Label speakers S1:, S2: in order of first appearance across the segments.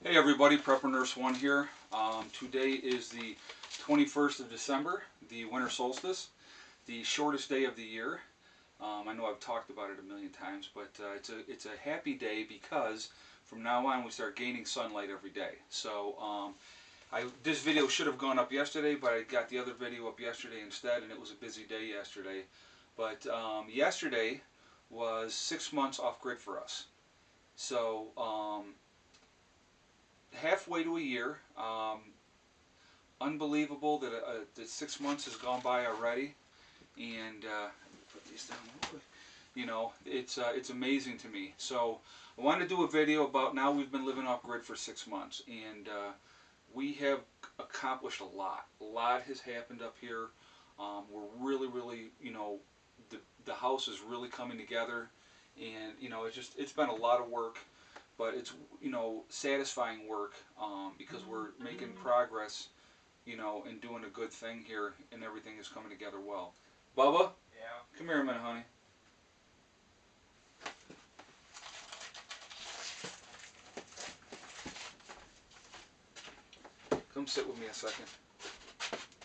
S1: Hey everybody, Prepper Nurse 1 here. Today is the 21st of December, the winter solstice, the shortest day of the year. I know I've talked about it a million times, but it's a happy day because from now on we start gaining sunlight every day. So this video should have gone up yesterday, but I got the other video up yesterday instead, and it was a busy day yesterday. But yesterday was 6 months off grid for us. So halfway to a year. Unbelievable that 6 months has gone by already, and put these down real quick. You know, it's amazing to me. So I wanted to do a video about now we've been living off grid for 6 months, and we have accomplished a lot. A lot has happened up here. We're really, you know, the house is really coming together, and you know, it's been a lot of work. But it's, you know, satisfying work because we're making progress, you know, and doing a good thing here, and everything is coming together well. Bubba?
S2: Yeah?
S1: Come here a minute, honey. Come sit with me a second.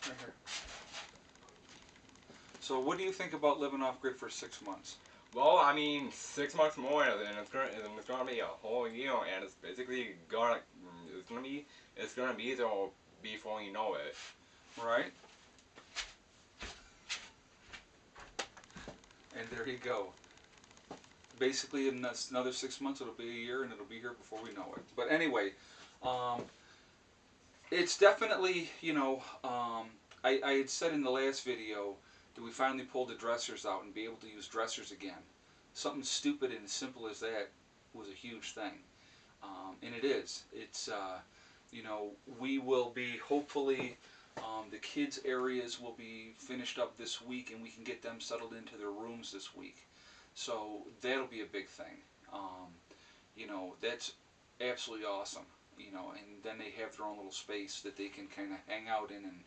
S1: Right here. So what do you think about living off grid for 6 months?
S2: Well, I mean, 6 months more, and it's gonna be a whole year, and it's basically it's gonna be there before you know it.
S1: Right? And there you go. Basically, in another 6 months, it'll be a year, and it'll be here before we know it. But anyway, it's definitely, you know, I had said in the last video that we finally pulled the dressers out and be able to use dressers again. Something stupid and simple as that was a huge thing. And it is. It's, you know, we will be hopefully, the kids' areas will be finished up this week, and we can get them settled into their rooms this week. So that'll be a big thing. You know, that's absolutely awesome. You know, and then they have their own little space that they can kind of hang out in, and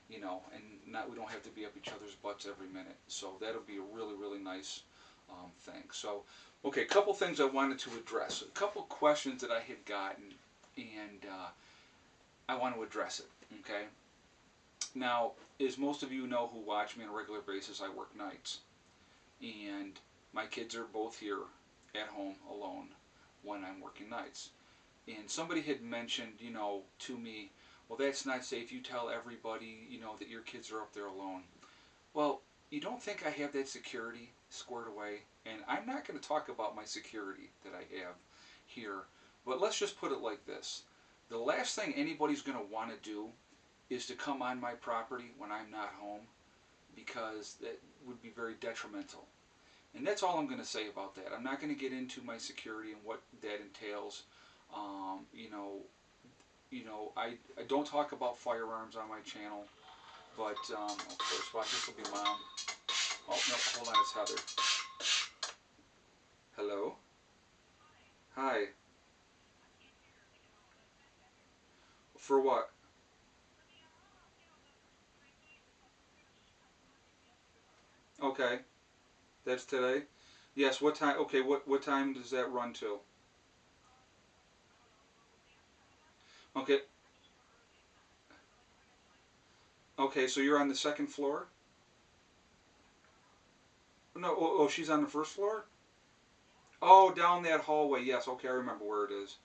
S1: you know, and we don't have to be up each other's butts every minute. So that'll be a really nice thing. So, okay, a couple things I wanted to address. A couple questions that I had gotten, and I want to address it. Okay. Now, as most of you know who watch me on a regular basis, I work nights, and my kids are both here at home alone when I'm working nights. And somebody had mentioned, you know, to me, well, that's not safe. You tell everybody, you know, that your kids are up there alone. Well, you don't think I have that security squared away? And I'm not going to talk about my security that I have here, but let's just put it like this. The last thing anybody's going to want to do is to come on my property when I'm not home, because that would be very detrimental. And that's all I'm going to say about that. I'm not going to get into my security and what that entails. You know, I don't talk about firearms on my channel, but of course, watch, this will be Mom. Oh no, hold on, it's Heather. Hello. Hi. For what? Okay, that's today. Yes. What time? Okay. What time does that run to? Okay. Okay. So you're on the second floor? No. Oh, she's on the first floor. Oh, down that hallway. Yes. Okay, I remember where it is.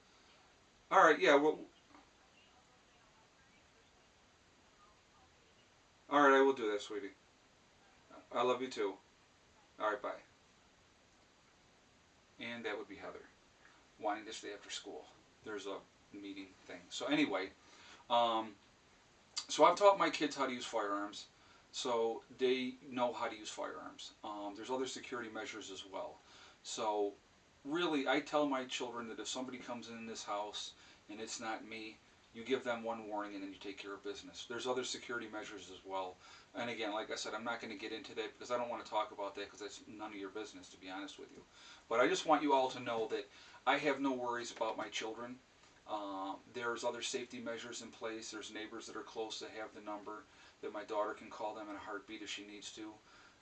S1: All right. Yeah. Well. All right. I will do that, sweetie. I love you too. All right. Bye. And that would be Heather wanting to stay after school. There's a meeting thing. So anyway, um, so I've taught my kids how to use firearms, so they know how to use firearms. There's other security measures as well. So really, I tell my children that if somebody comes in this house and it's not me, you give them one warning and then you take care of business. There's other security measures as well. And again, like I said, I'm not going to get into that because I don't want to talk about that because that's none of your business, to be honest with you. But I just want you all to know that I have no worries about my children. There's other safety measures in place. There's neighbors that are close that have the number that my daughter can call them in a heartbeat if she needs to.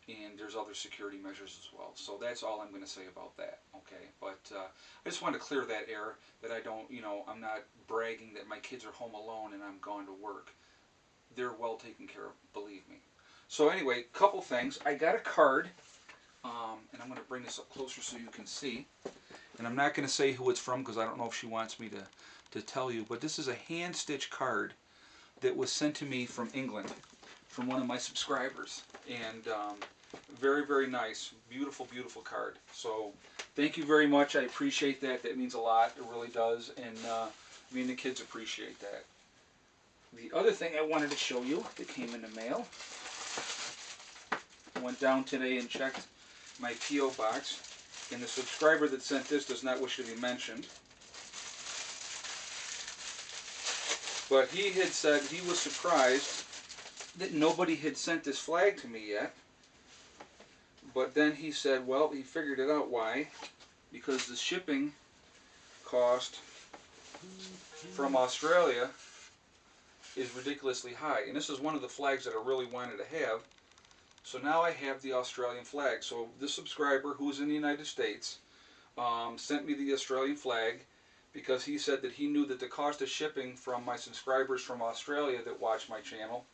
S1: and there's other security measures as well. So that's all I'm going to say about that. Okay, but I just wanted to clear that air, that I don't, I'm not bragging that my kids are home alone and I'm gone to work. They're well taken care of, believe me. So anyway, couple things. I got a card, and I'm going to bring this up closer so you can see. And I'm not going to say who it's from because I don't know if she wants me to tell you. But this is a hand-stitched card that was sent to me from England, from one of my subscribers. And very, very nice. Beautiful, beautiful card. So thank you very much. I appreciate that. That means a lot. It really does. And me and the kids appreciate that. The other thing I wanted to show you that came in the mail. I went down today and checked my P.O. box. And the subscriber that sent this does not wish to be mentioned. But he had said he was surprised that nobody had sent this flag to me yet. But then he said, well, he figured it out why. Because the shipping cost from Australia is ridiculously high. And this is one of the flags that I really wanted to have. So now I have the Australian flag. So this subscriber, who's in the United States, sent me the Australian flag because he said that he knew that the cost of shipping from my subscribers from Australia that watch my channel,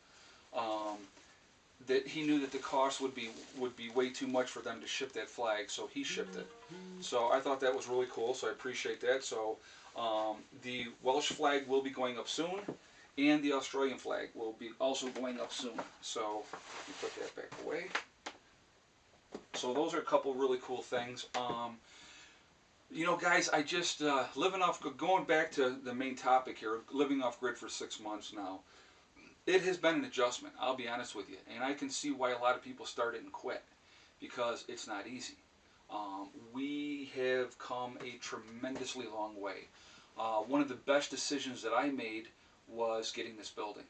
S1: that he knew that the cost would be way too much for them to ship that flag, so he shipped it. So I thought that was really cool, so I appreciate that. So the Welsh flag will be going up soon, and the Australian flag will be also going up soon. So let me put that back away. So those are a couple really cool things. You know, guys, I just going back to the main topic here, living off grid for 6 months now. It has been an adjustment, I'll be honest with you, and I can see why a lot of people started and quit, because it's not easy. We have come a tremendously long way. One of the best decisions that I made was getting this building,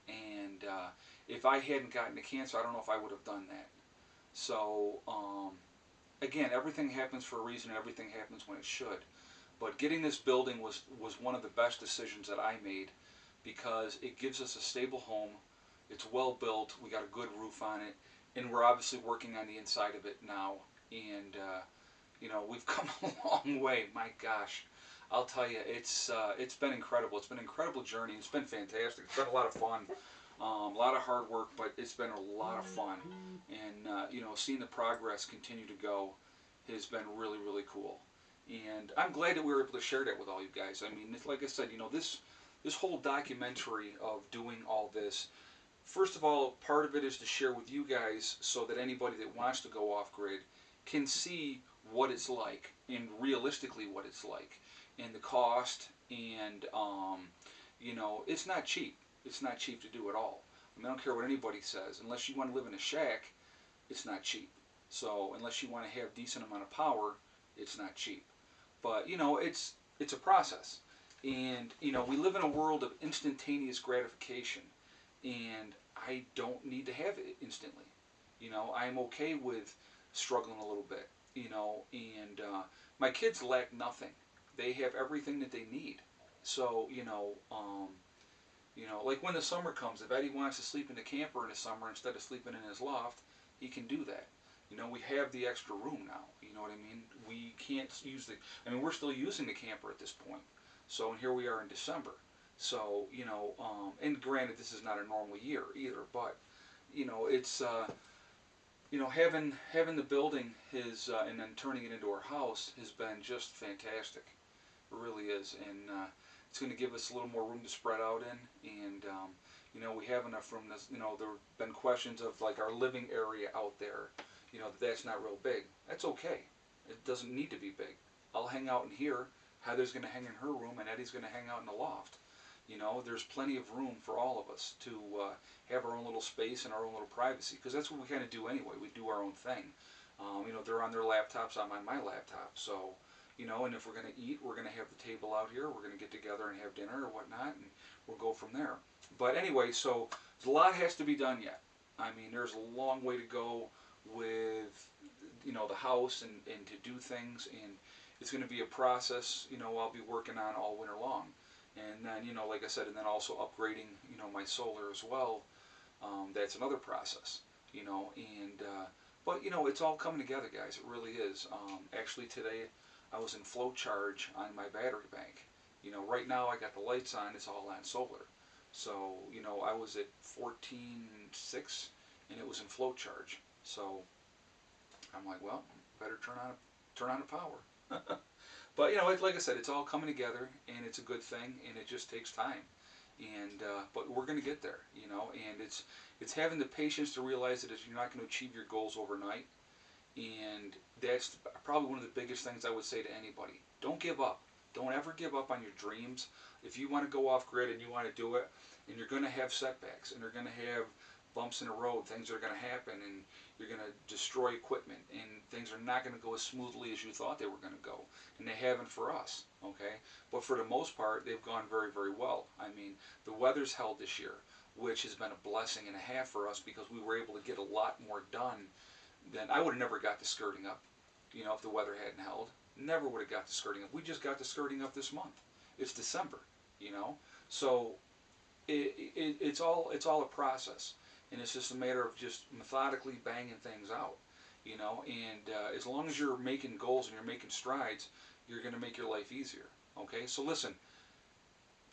S1: and if I hadn't gotten the cancer, I don't know if I would have done that. So again, everything happens for a reason, and everything happens when it should. But getting this building was one of the best decisions that I made, because it gives us a stable home. It's well built. We got a good roof on it, and we're obviously working on the inside of it now. And you know, we've come a long way. My gosh, I'll tell you, it's been incredible. It's been an incredible journey. It's been fantastic. It's been a lot of fun, a lot of hard work, but it's been a lot of fun. And you know, seeing the progress continue to go has been really, really cool. And I'm glad that we were able to share that with all you guys. I mean, like I said, you know, this whole documentary of doing all this, first of all, part of it is to share with you guys so that anybody that wants to go off grid can see what it's like, and realistically what it's like, and the cost. And you know, it's not cheap. It's not cheap to do it all. I mean, I don't care what anybody says. Unless you want to live in a shack, it's not cheap. So unless you want to have decent amount of power, it's not cheap. But you know, it's a process. And you know, we live in a world of instantaneous gratification, and I don't need to have it instantly. You know, I'm okay with struggling a little bit. You know, and my kids lack nothing. They have everything that they need. So you know, like when the summer comes, if Eddie wants to sleep in the camper in the summer instead of sleeping in his loft, he can do that. You know, we have the extra room now. You know what I mean? We can't use I mean, we're still using the camper at this point. So, and here we are in December. So, you know, and granted, this is not a normal year either, but, you know, it's, you know, having the building and then turning it into our house has been just fantastic. It really is. And it's going to give us a little more room to spread out in. And, you know, we have enough room. You know, there have been questions of, like, our living area out there, you know, that's not real big. That's okay. It doesn't need to be big. I'll hang out in here. Heather's going to hang in her room, and Eddie's going to hang out in the loft. You know, there's plenty of room for all of us to have our own little space and our own little privacy, because that's what we kind of do anyway. We do our own thing. You know, they're on their laptops, I'm on my laptop. So, you know, and if we're going to eat, we're going to have the table out here. We're going to get together and have dinner or whatnot, and we'll go from there. But anyway, so a lot has to be done yet. I mean, there's a long way to go with, you know, the house and to do things, and it's going to be a process, you know, I'll be working on all winter long. And then, you know, like I said, and then also upgrading, you know, my solar as well. That's another process. you know, and but you know, it's all coming together, guys. It really is. Actually, today I was in flow charge on my battery bank. You know, right now I got the lights on. It's all on solar. So you know, I was at 14.6, and it was in flow charge. So I'm like, well, better turn on the power. But you know, like I said, it's all coming together, and it's a good thing, and it just takes time. And but we're going to get there, you know. And it's having the patience to realize that you're not going to achieve your goals overnight, and that's probably one of the biggest things I would say to anybody. Don't give up. Don't ever give up on your dreams. If you want to go off grid and you want to do it, and you're going to have setbacks, and you're going to have bumps in the road, things are going to happen, and you're going to destroy equipment, and things are not going to go as smoothly as you thought they were going to go, and they haven't for us, okay? But for the most part, they've gone very, very well. I mean, the weather's held this year, which has been a blessing and a half for us because we were able to get a lot more done than I would have never got the skirting up, you know, if the weather hadn't held. Never would have got the skirting up. We just got the skirting up this month. It's December, you know, so it's all a process, and it's just a matter of just methodically banging things out, you know. And as long as you're making goals and you're making strides, you're going to make your life easier. Okay, so listen,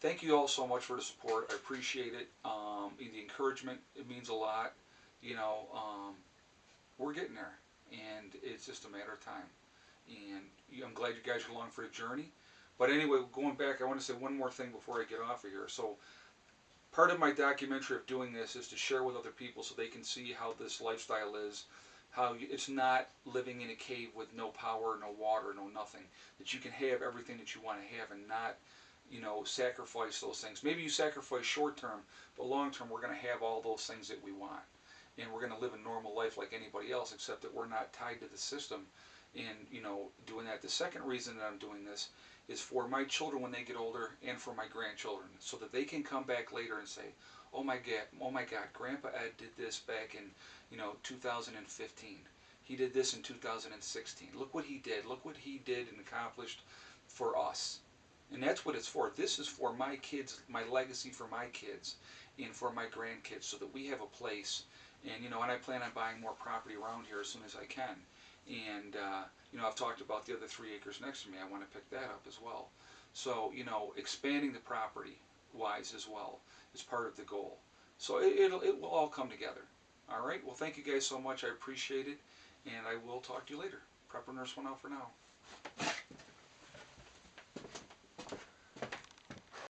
S1: thank you all so much for the support. I appreciate it. The encouragement, it means a lot. You know, we're getting there, and it's just a matter of time. And I'm glad you guys are along for the journey. But anyway, going back, I want to say one more thing before I get off of here. So part of my documentary of doing this is to share with other people so they can see how this lifestyle is, how it's not living in a cave with no power, no water, no nothing. That you can have everything that you want to have and not, you know, sacrifice those things. Maybe you sacrifice short term, but long term we're going to have all those things that we want. And we're going to live a normal life like anybody else, except that we're not tied to the system. And, you know, doing that. The second reason that I'm doing this is for my children when they get older and for my grandchildren, so that they can come back later and say, oh my God, Grandpa Ed did this back in, you know, 2015. He did this in 2016. Look what he did. Look what he did and accomplished for us. And that's what it's for. This is for my kids, my legacy for my kids and for my grandkids, so that we have a place. And, you know, and I plan on buying more property around here as soon as I can. And, you know, I've talked about the other 3 acres next to me. I want to pick that up as well. So, you know, expanding the property wise as well is part of the goal. So it will all come together. All right. Well, thank you guys so much. I appreciate it. And I will talk to you later. Prepper Nurse 1 out for now.